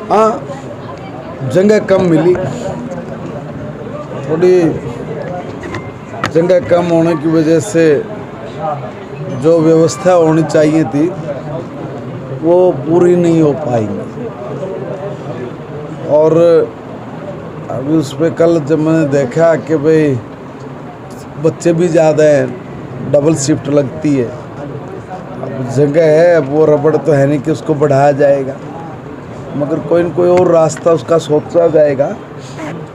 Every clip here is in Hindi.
हाँ, जगह कम मिली, थोड़ी जगह कम होने की वजह से जो व्यवस्था होनी चाहिए थी वो पूरी नहीं हो पाएंगी। और अभी उस पर कल जब मैंने देखा कि भाई बच्चे भी ज़्यादा हैं, डबल शिफ्ट लगती है, अब जगह है, अब वो रबड़ तो है नहीं कि उसको बढ़ाया जाएगा, मगर कोई न कोई और रास्ता उसका सोचा जाएगा।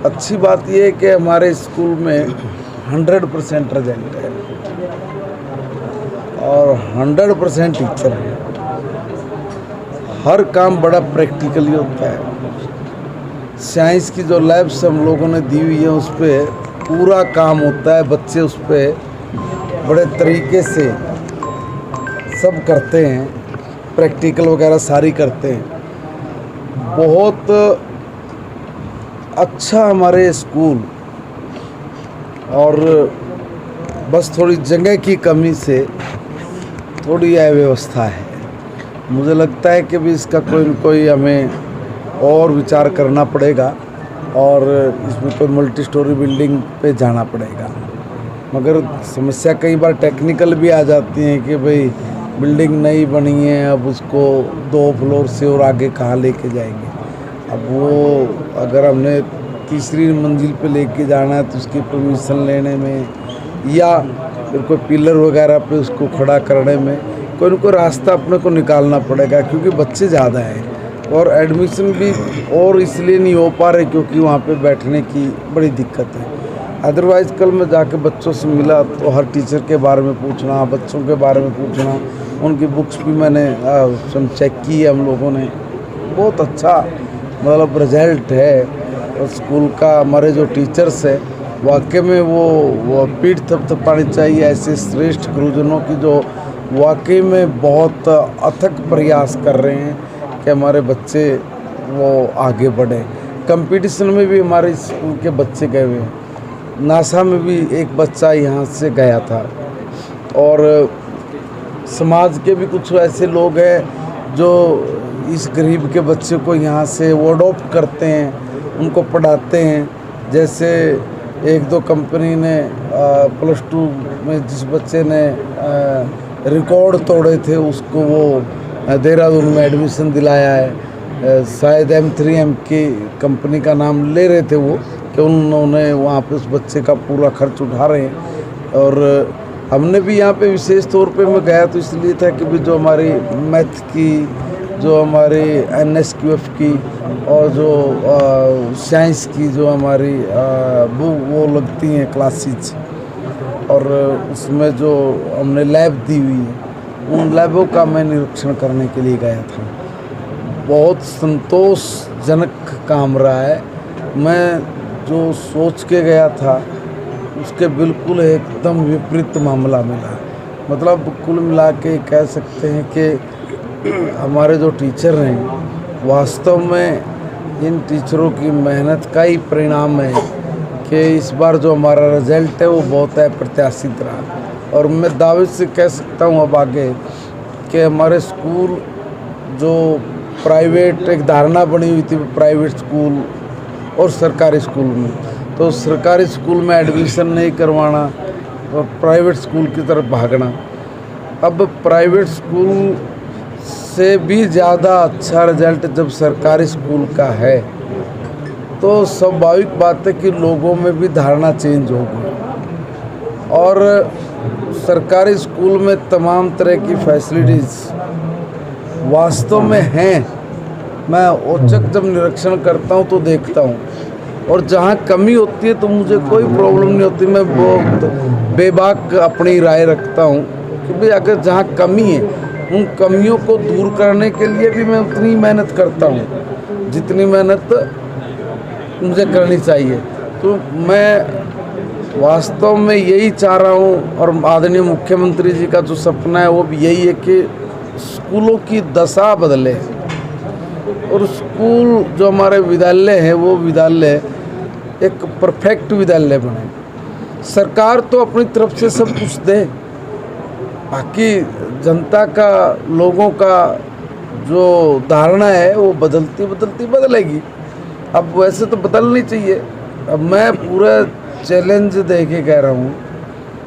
अच्छी बात यह है कि हमारे स्कूल में 100% रिजल्ट है और 100% टीचर है। हर काम बड़ा प्रैक्टिकली होता है। साइंस की जो लैब्स हम लोगों ने दी हुई है उस पर पूरा काम होता है, बच्चे उस पर बड़े तरीके से सब करते हैं, प्रैक्टिकल वगैरह सारी करते हैं। बहुत अच्छा हमारे स्कूल, और बस थोड़ी जगह की कमी से थोड़ी अव्यवस्था है। मुझे लगता है कि भी इसका कोई न कोई हमें और विचार करना पड़ेगा और इसमें कोई मल्टी स्टोरी बिल्डिंग पे जाना पड़ेगा। मगर समस्या कई बार टेक्निकल भी आ जाती है कि भाई बिल्डिंग नहीं बनी है, अब उसको 2 फ्लोर से और आगे कहाँ लेके जाएंगे। अब वो अगर हमने तीसरी मंजिल पे लेके जाना है तो उसकी परमिशन लेने में या फिर कोई पिलर वगैरह पे उसको खड़ा करने में कोई न कोई रास्ता अपने को निकालना पड़ेगा, क्योंकि बच्चे ज़्यादा हैं और एडमिशन भी और इसलिए नहीं हो पा रहे क्योंकि वहाँ पे बैठने की बड़ी दिक्कत है। अदरवाइज़ कल मैं जाके बच्चों से मिला तो हर टीचर के बारे में पूछना, बच्चों के बारे में पूछना, उनकी बुक्स भी मैंने चेक की है हम लोगों ने। बहुत अच्छा मतलब रिजल्ट है और स्कूल का। हमारे जो टीचर्स हैं वाकई में वो पीठ थपथपानी चाहिए ऐसे श्रेष्ठ गुरुजनों की जो वाकई में बहुत अथक प्रयास कर रहे हैं कि हमारे बच्चे वो आगे बढ़े। कंपटीशन में भी हमारे स्कूल के बच्चे गए हुए हैं, नासा में भी एक बच्चा यहाँ से गया था। और समाज के भी कुछ ऐसे लोग हैं जो इस गरीब के बच्चे को यहाँ से वो अडॉप्ट करते हैं, उनको पढ़ाते हैं। जैसे 1-2 कंपनी ने +2 में जिस बच्चे ने रिकॉर्ड तोड़े थे उसको वो देहरादून में एडमिशन दिलाया है। शायद M3M की कंपनी का नाम ले रहे थे वो कि उन्होंने वहाँ पे उस बच्चे का पूरा खर्च उठा रहे हैं। और हमने भी यहाँ पे विशेष तौर पे मैं गया तो इसलिए था कि भी जो हमारी मैथ की, जो हमारी NSQF की और जो साइंस की जो हमारी वो लगती हैं क्लासेज, और उसमें जो हमने लैब दी हुई है उन लैबों का मैं निरीक्षण करने के लिए गया था। बहुत संतोषजनक काम रहा है। मैं जो सोच के गया था उसके बिल्कुल एकदम विपरीत मामला मिला। मतलब कुल मिला के कह सकते हैं कि हमारे जो टीचर हैं वास्तव में इन टीचरों की मेहनत का ही परिणाम है कि इस बार जो हमारा रिजल्ट है वो बहुत अप्रत्याशित रहा। और मैं दावे से कह सकता हूँ अब आगे कि हमारे स्कूल जो प्राइवेट, एक धारणा बनी हुई थी प्राइवेट स्कूल और सरकारी स्कूल में, तो सरकारी स्कूल में एडमिशन नहीं करवाना और प्राइवेट स्कूल की तरफ भागना। अब प्राइवेट स्कूल से भी ज़्यादा अच्छा रिजल्ट जब सरकारी स्कूल का है तो स्वाभाविक बात है कि लोगों में भी धारणा चेंज होगी। और सरकारी स्कूल में तमाम तरह की फैसिलिटीज़ वास्तव में हैं। मैं औचक जब निरीक्षण करता हूं तो देखता हूं, और जहां कमी होती है तो मुझे कोई प्रॉब्लम नहीं होती। मैं बहुत बेबाक अपनी राय रखता हूं कि भाई अगर जहां कमी है उन कमियों को दूर करने के लिए भी मैं उतनी मेहनत करता हूं जितनी मेहनत मुझे करनी चाहिए। तो मैं वास्तव में यही चाह रहा हूँ, और आदरणीय मुख्यमंत्री जी का जो सपना है वो भी यही है कि स्कूलों की दशा बदले और स्कूल जो हमारे विद्यालय हैं वो विद्यालय एक परफेक्ट विद्यालय बने। सरकार तो अपनी तरफ से सब कुछ दे, बाकी जनता का, लोगों का जो धारणा है वो बदलती बदलती बदलेगी। अब वैसे तो बदलनी चाहिए। अब मैं पूरा चैलेंज दे के कह रहा हूँ,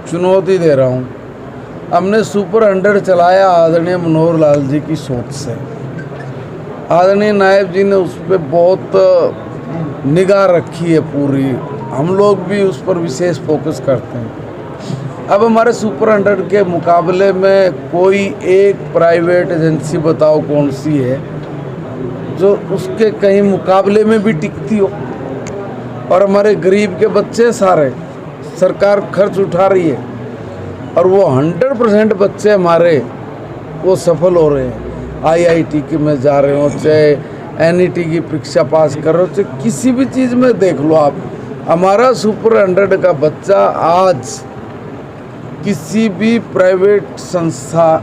चुनौती दे रहा हूँ। हमने सुपर 100 चलाया आदरणीय मनोहर लाल जी की सोच से। आदरणीय नायब जी ने उस पर बहुत निगाह रखी है पूरी, हम लोग भी उस पर विशेष फोकस करते हैं। अब हमारे सुपर 100 के मुकाबले में कोई एक प्राइवेट एजेंसी बताओ कौन सी है जो उसके कहीं मुकाबले में भी टिकती हो। और हमारे गरीब के बच्चे सारे सरकार खर्च उठा रही है और वो 100% बच्चे हमारे वो सफल हो रहे हैं। IIT के में जा रहे हो, चाहे NET की परीक्षा पास कर रहे हो, चाहे किसी भी चीज़ में देख लो आप, हमारा सुपर 100 का बच्चा आज किसी भी प्राइवेट संस्था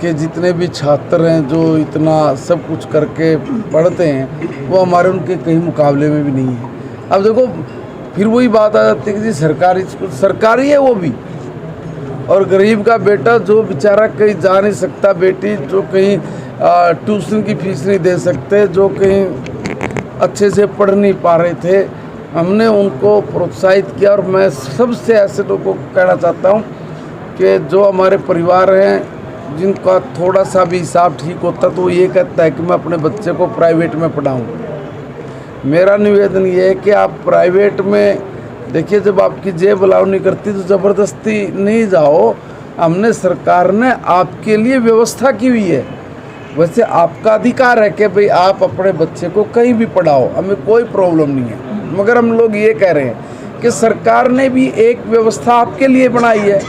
के जितने भी छात्र हैं जो इतना सब कुछ करके पढ़ते हैं, वो हमारे उनके कहीं मुकाबले में भी नहीं है। अब देखो फिर वही बात आ जाती है कि जी सरकारी स्कूल सरकारी है वो भी, और गरीब का बेटा जो बेचारा कहीं जा नहीं सकता, बेटी जो कहीं ट्यूशन की फीस नहीं दे सकते, जो कहीं अच्छे से पढ़ नहीं पा रहे थे, हमने उनको प्रोत्साहित किया। और मैं सबसे ऐसे लोगों को कहना चाहता हूँ कि जो हमारे परिवार हैं जिनका थोड़ा सा भी हिसाब ठीक होता तो वो ये कहता है कि मैं अपने बच्चे को प्राइवेट में पढ़ाऊँ। मेरा निवेदन ये है कि आप प्राइवेट में देखिए, जब आपकी जेब अलाउ नहीं करती तो ज़बरदस्ती नहीं जाओ। हमने सरकार ने आपके लिए व्यवस्था की हुई है, वैसे आपका अधिकार है कि भाई आप अपने बच्चे को कहीं भी पढ़ाओ, हमें कोई प्रॉब्लम नहीं है। मगर हम लोग ये कह रहे हैं कि सरकार ने भी एक व्यवस्था आपके लिए बनाई है।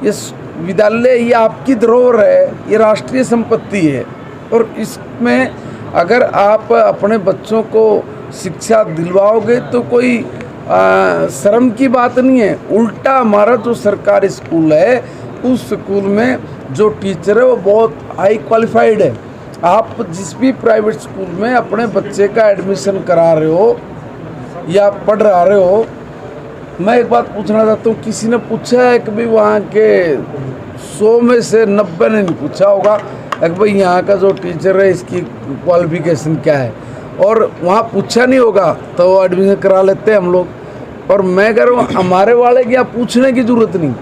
ये विद्यालय ये आपकी धरोहर है, ये राष्ट्रीय संपत्ति है, और इसमें अगर आप अपने बच्चों को शिक्षा दिलवाओगे तो कोई शर्म की बात नहीं है। उल्टा हमारा जो सरकारी स्कूल है उस स्कूल में जो टीचर है वो बहुत हाई क्वालिफाइड है। आप जिस भी प्राइवेट स्कूल में अपने बच्चे का एडमिशन करा रहे हो या पढ़ रहे हो, मैं एक बात पूछना चाहता हूँ, किसी ने पूछा है कि भाई वहाँ के 100 में से 90 ने नहीं पूछा होगा कि भाई यहाँ का जो टीचर है इसकी क्वालिफिकेशन क्या है, और वहाँ पूछा नहीं होगा तो वो एडमिशन करा लेते हैं हम लोग। और मैं कह रहा हूँ हमारे वाले की आप पूछने की ज़रूरत नहीं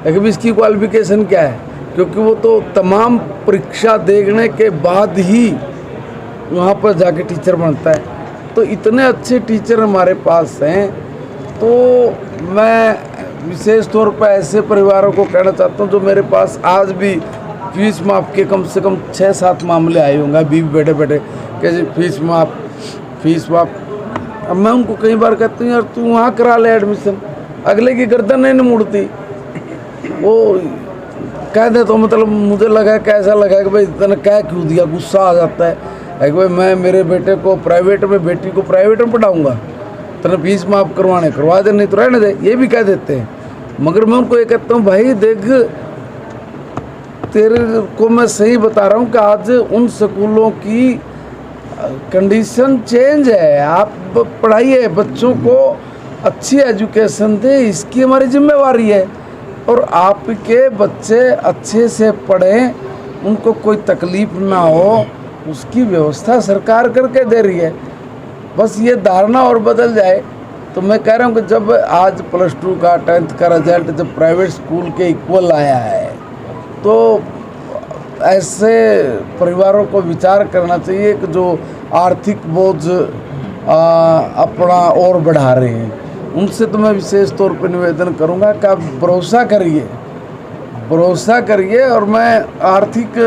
है कि भाई इसकी क्वालिफिकेशन क्या है, क्योंकि वो तो तमाम परीक्षा देखने के बाद ही वहाँ पर जाके टीचर बनता है। तो इतने अच्छे टीचर हमारे पास हैं। तो मैं विशेष तौर पर ऐसे परिवारों को कहना चाहता हूँ जो मेरे पास आज भी फीस माफ़ के कम से कम 6-7 मामले आए होंगे अभी भी बैठे बैठे कि जी फीस माफ़। अब मैं उनको कई बार कहती हूँ यार तू वहाँ करा ले एडमिशन, अगले की गर्दन नहीं मुड़ती। वो कह दे तो मतलब मुझे लगा कैसा लगा कि भाई इतना क्या क्यों दिया, गुस्सा आ जाता है कि भाई मैं मेरे बेटे को प्राइवेट में, बेटी को प्राइवेट में पढ़ाऊँगा, तेने फीस माफ़ करवा दे, नहीं तो रहने दे, ये भी कह देते हैं। मगर मैं उनको ये कहता हूँ भाई देख तेरे को मैं सही बता रहा हूँ कि आज उन स्कूलों की कंडीशन चेंज है। आप पढ़ाइए, बच्चों को अच्छी एजुकेशन दे, इसकी हमारी जिम्मेवारी है। और आपके बच्चे अच्छे से पढ़ें, उनको कोई तकलीफ़ ना हो, उसकी व्यवस्था सरकार करके दे रही है। बस ये धारणा और बदल जाए तो मैं कह रहा हूँ कि जब आज +2 का 10th का रिजल्ट जब प्राइवेट स्कूल के इक्वल आया है तो ऐसे परिवारों को विचार करना चाहिए कि जो आर्थिक बोझ अपना और बढ़ा रहे हैं, उनसे तो मैं विशेष तौर पर निवेदन करूंगा कि आप भरोसा करिए। और मैं आर्थिक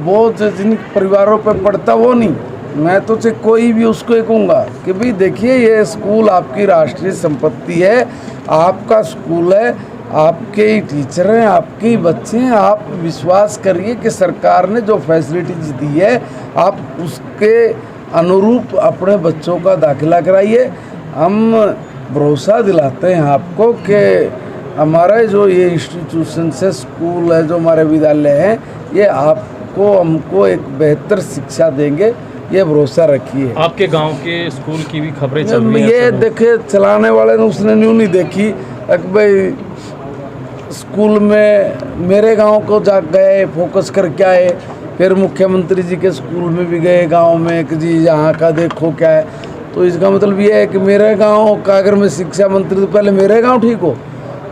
बोझ जिन परिवारों पर पड़ता वो नहीं, मैं तो से कोई भी उसको ये कहूँगा कि भाई देखिए ये स्कूल आपकी राष्ट्रीय संपत्ति है, आपका स्कूल है, आपके ही टीचर हैं, आपके ही बच्चे हैं। आप विश्वास करिए कि सरकार ने जो फैसिलिटीज दी है आप उसके अनुरूप अपने बच्चों का दाखिला कराइए। हम भरोसा दिलाते हैं आपको कि हमारा जो ये इंस्टीट्यूशन से स्कूल है, जो हमारे विद्यालय हैं, ये आपको हमको एक बेहतर शिक्षा देंगे, ये भरोसा रखिए। आपके गांव के स्कूल की भी खबरें चल रही हैं। ये देखे चलाने वाले ने उसने न्यू नहीं देखी भाई स्कूल में मेरे गांव को जा गए, फोकस करके आए, फिर मुख्यमंत्री जी के स्कूल में भी गए गांव में कि जी यहाँ का देखो क्या है। तो इसका मतलब ये है कि मेरे गांव का अगर मैं शिक्षा मंत्री तो पहले मेरे गांव ठीक हो।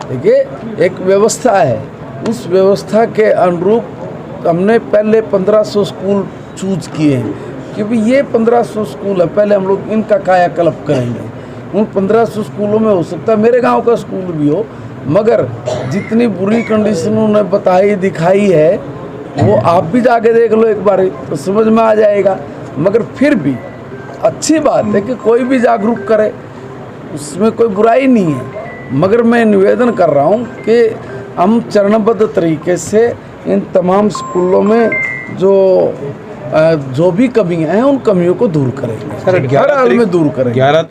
देखिए एक व्यवस्था है, उस व्यवस्था के अनुरूप हमने पहले 1500 स्कूल चूज किए हैं कि भाई ये 1500 स्कूल है, पहले हम लोग इनका कायाकल्प करेंगे। उन 1500 स्कूलों में हो सकता है मेरे गांव का स्कूल भी हो, मगर जितनी बुरी कंडीशन उन्होंने बताई दिखाई है वो आप भी जाके देख लो एक बार तो समझ में आ जाएगा। मगर फिर भी अच्छी बात है कि कोई भी जागरूक करे, उसमें कोई बुराई नहीं है। मगर मैं निवेदन कर रहा हूँ कि हम चरणबद्ध तरीके से इन तमाम स्कूलों में जो भी कमियां हैं उन कमियों को दूर करेंगे, सर हर हाल में दूर करेंगे। 11